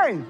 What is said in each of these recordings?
fine.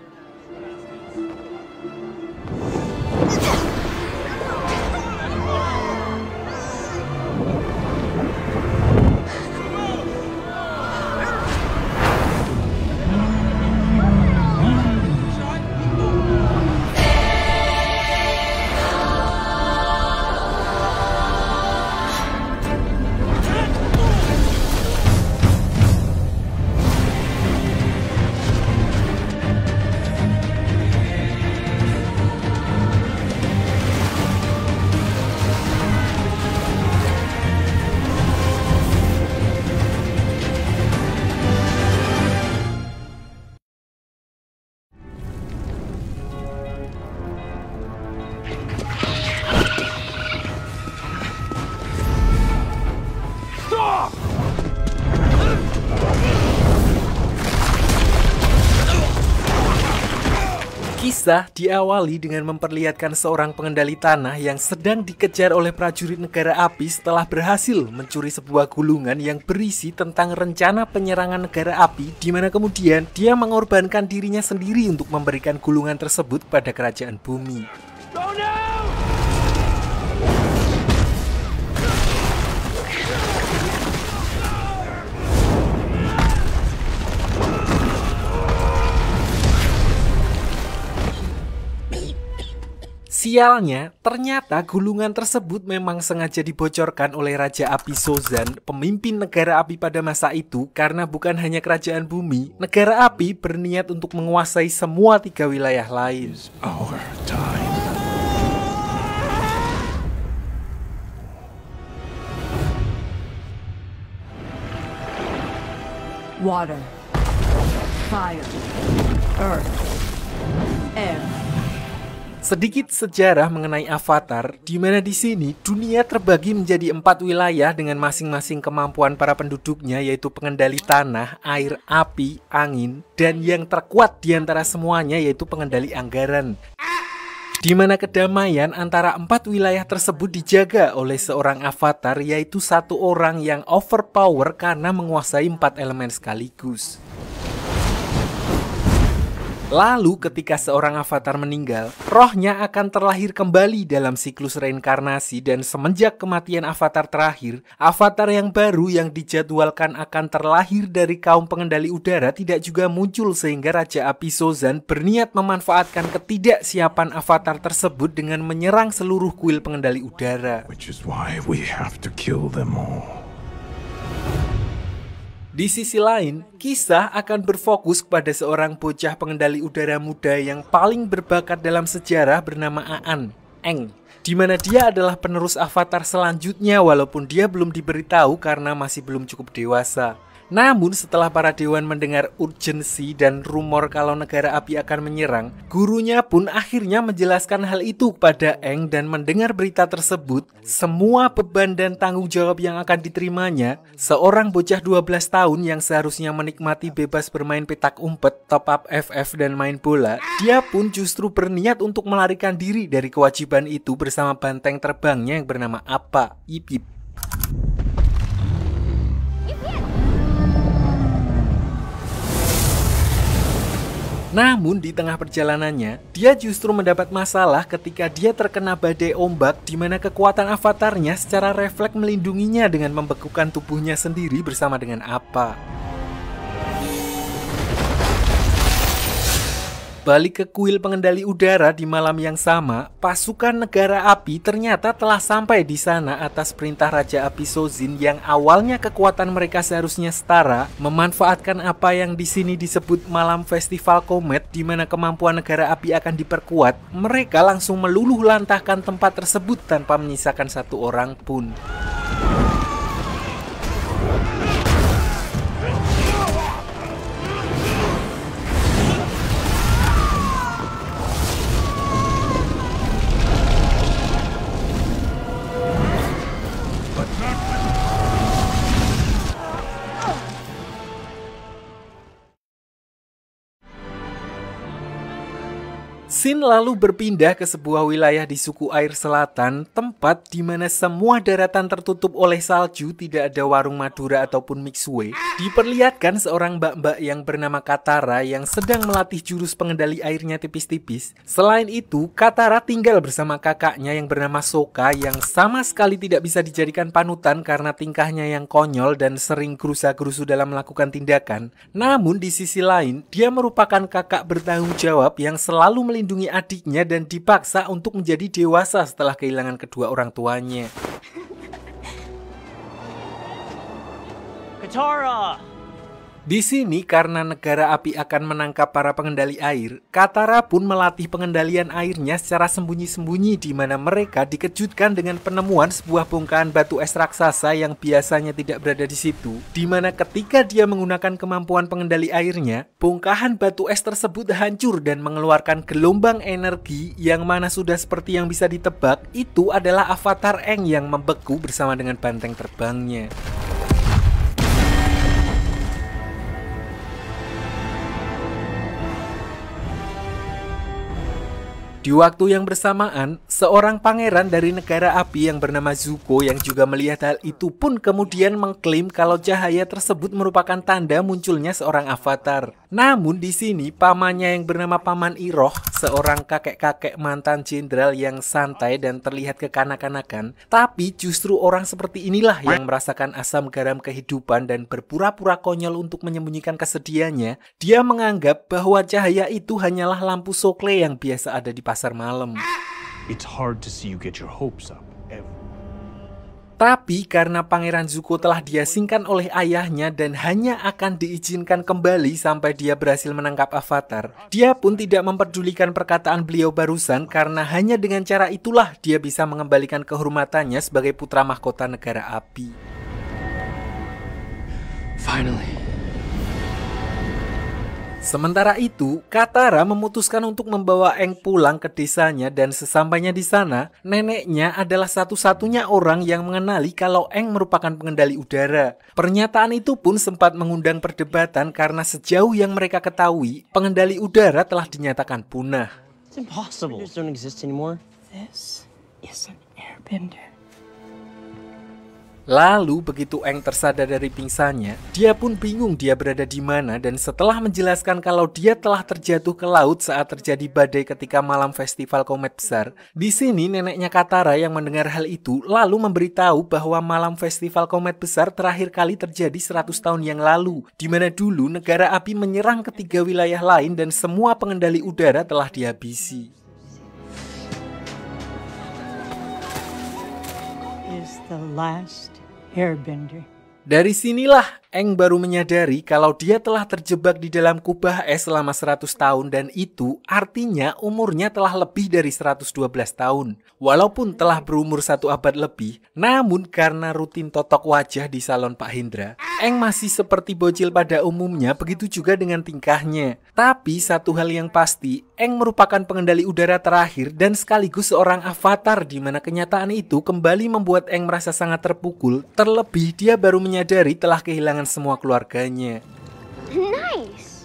Kisah diawali dengan memperlihatkan seorang pengendali tanah yang sedang dikejar oleh prajurit negara api setelah berhasil mencuri sebuah gulungan yang berisi tentang rencana penyerangan negara api, di mana kemudian dia mengorbankan dirinya sendiri untuk memberikan gulungan tersebut pada kerajaan bumi. Oh no! Sialnya, ternyata gulungan tersebut memang sengaja dibocorkan oleh Raja Api Sozan, pemimpin negara api pada masa itu, karena bukan hanya kerajaan bumi, negara api berniat untuk menguasai semua 3 wilayah lain. Our time. Water, fire, earth, air. Sedikit sejarah mengenai Avatar, di mana di sini dunia terbagi menjadi 4 wilayah dengan masing-masing kemampuan para penduduknya, yaitu pengendali tanah, air, api, angin, dan yang terkuat di antara semuanya yaitu pengendali anggaran. Di mana kedamaian antara 4 wilayah tersebut dijaga oleh seorang avatar, yaitu satu orang yang overpower karena menguasai 4 elemen sekaligus. Lalu ketika seorang avatar meninggal, rohnya akan terlahir kembali dalam siklus reinkarnasi, dan semenjak kematian avatar terakhir, avatar yang baru yang dijadwalkan akan terlahir dari kaum pengendali udara tidak juga muncul, sehingga Raja Api Sozan berniat memanfaatkan ketidaksiapan avatar tersebut dengan menyerang seluruh kuil pengendali udara. Which is why we have to kill them all. Di sisi lain, kisah akan berfokus kepada seorang bocah pengendali udara muda yang paling berbakat dalam sejarah bernama Aan, Aang, di mana dia adalah penerus avatar selanjutnya walaupun dia belum diberitahu karena masih belum cukup dewasa. Namun setelah para dewan mendengar urgensi dan rumor kalau negara api akan menyerang, gurunya pun akhirnya menjelaskan hal itu kepada Aang, dan mendengar berita tersebut, semua beban dan tanggung jawab yang akan diterimanya, seorang bocah 12 tahun yang seharusnya menikmati bebas bermain petak umpet, top up FF dan main bola, dia pun justru berniat untuk melarikan diri dari kewajiban itu bersama banteng terbangnya yang bernama Appa. Yip yip. Namun di tengah perjalanannya, dia justru mendapat masalah ketika dia terkena badai ombak, di mana kekuatan avatarnya secara refleks melindunginya dengan membekukan tubuhnya sendiri bersama dengan Appa. Balik ke kuil pengendali udara di malam yang sama, pasukan negara api ternyata telah sampai di sana atas perintah Raja Api Sozin yang awalnya kekuatan mereka seharusnya setara, memanfaatkan apa yang di sini disebut malam festival komet, di mana kemampuan negara api akan diperkuat. Mereka langsung meluluh lantahkan tempat tersebut tanpa menyisakan satu orang pun. Scene lalu berpindah ke sebuah wilayah di suku air selatan, tempat di mana semua daratan tertutup oleh salju, tidak ada warung Madura ataupun mixue. Diperlihatkan seorang mbak-mbak yang bernama Katara yang sedang melatih jurus pengendali airnya tipis-tipis. Selain itu, Katara tinggal bersama kakaknya yang bernama Sokka yang sama sekali tidak bisa dijadikan panutan karena tingkahnya yang konyol dan sering gerusa-gerusu dalam melakukan tindakan. Namun di sisi lain, dia merupakan kakak bertanggung jawab yang selalu melindungi adiknya dan dipaksa untuk menjadi dewasa setelah kehilangan kedua orang tuanya. Katara! Di sini karena negara api akan menangkap para pengendali air, Katara pun melatih pengendalian airnya secara sembunyi-sembunyi di mana mereka dikejutkan dengan penemuan sebuah bongkahan batu es raksasa yang biasanya tidak berada di situ. Di mana ketika dia menggunakan kemampuan pengendali airnya, bongkahan batu es tersebut hancur dan mengeluarkan gelombang energi yang mana sudah seperti yang bisa ditebak, itu adalah avatar Aang yang membeku bersama dengan banteng terbangnya. Di waktu yang bersamaan, seorang pangeran dari negara api yang bernama Zuko yang juga melihat hal itu pun kemudian mengklaim kalau cahaya tersebut merupakan tanda munculnya seorang avatar. Namun di sini pamannya yang bernama Paman Iroh, seorang kakek-kakek mantan jenderal yang santai dan terlihat kekanak-kanakan, tapi justru orang seperti inilah yang merasakan asam garam kehidupan dan berpura-pura konyol untuk menyembunyikan kesedihannya. Dia menganggap bahwa cahaya itu hanyalah lampu sokle yang biasa ada di pasar malam. It's hard to see you get your hopes up. Tapi karena Pangeran Zuko telah diasingkan oleh ayahnya dan hanya akan diizinkan kembali sampai dia berhasil menangkap avatar, dia pun tidak memperdulikan perkataan beliau barusan karena hanya dengan cara itulah dia bisa mengembalikan kehormatannya sebagai putra mahkota negara api. Finally. Sementara itu, Katara memutuskan untuk membawa Aang pulang ke desanya dan sesampainya di sana, neneknya adalah satu-satunya orang yang mengenali kalau Aang merupakan pengendali udara. Pernyataan itu pun sempat mengundang perdebatan karena sejauh yang mereka ketahui, pengendali udara telah dinyatakan punah. It's impossible. They don't exist anymore. This is an airbender. Lalu begitu Aang tersadar dari pingsannya, dia pun bingung dia berada di mana dan setelah menjelaskan kalau dia telah terjatuh ke laut saat terjadi badai ketika malam festival komet besar. Di sini neneknya Katara yang mendengar hal itu lalu memberitahu bahwa malam festival komet besar terakhir kali terjadi 100 tahun yang lalu, di mana dulu negara api menyerang ketiga wilayah lain dan semua pengendali udara telah dihabisi. Is the last airbender. Dari sinilah Aang baru menyadari kalau dia telah terjebak di dalam kubah es selama 100 tahun dan itu artinya umurnya telah lebih dari 112 tahun. Walaupun telah berumur 1 abad lebih, namun karena rutin totok wajah di salon Pak Hendra, Aang masih seperti bocil pada umumnya, begitu juga dengan tingkahnya. Tapi satu hal yang pasti, Aang merupakan pengendali udara terakhir dan sekaligus seorang avatar di mana kenyataan itu kembali membuat Aang merasa sangat terpukul, terlebih dia baru menyadari telah kehilangan semua keluarganya. Nice.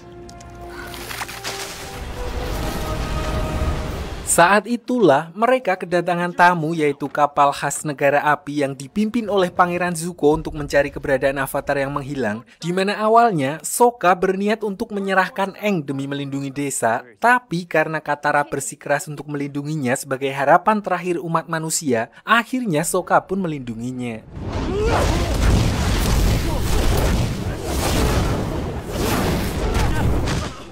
Saat itulah mereka kedatangan tamu yaitu kapal khas negara api yang dipimpin oleh Pangeran Zuko untuk mencari keberadaan avatar yang menghilang, di mana awalnya Sokka berniat untuk menyerahkan Aang demi melindungi desa, tapi karena Katara bersikeras untuk melindunginya sebagai harapan terakhir umat manusia, akhirnya Sokka pun melindunginya.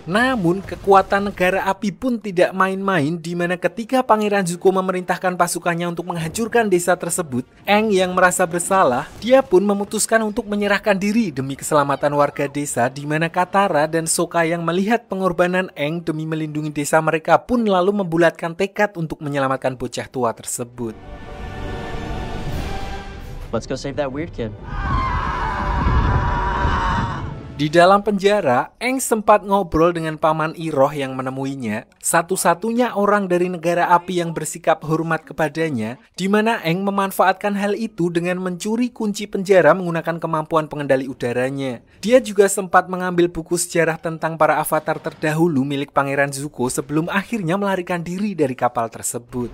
Namun, kekuatan negara api pun tidak main-main di mana ketika Pangeran Zuko memerintahkan pasukannya untuk menghancurkan desa tersebut, Aang yang merasa bersalah, dia pun memutuskan untuk menyerahkan diri demi keselamatan warga desa di mana Katara dan Sokka yang melihat pengorbanan Aang demi melindungi desa mereka pun lalu membulatkan tekad untuk menyelamatkan bocah tua tersebut. Let's go save that weird kid. Di dalam penjara, Aang sempat ngobrol dengan Paman Iroh yang menemuinya, satu-satunya orang dari negara api yang bersikap hormat kepadanya, di mana Aang memanfaatkan hal itu dengan mencuri kunci penjara menggunakan kemampuan pengendali udaranya. Dia juga sempat mengambil buku sejarah tentang para avatar terdahulu milik Pangeran Zuko sebelum akhirnya melarikan diri dari kapal tersebut.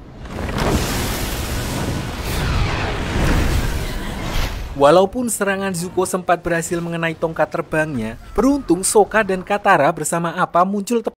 Walaupun serangan Zuko sempat berhasil mengenai tongkat terbangnya, beruntung Sokka dan Katara bersama Appa muncul tepat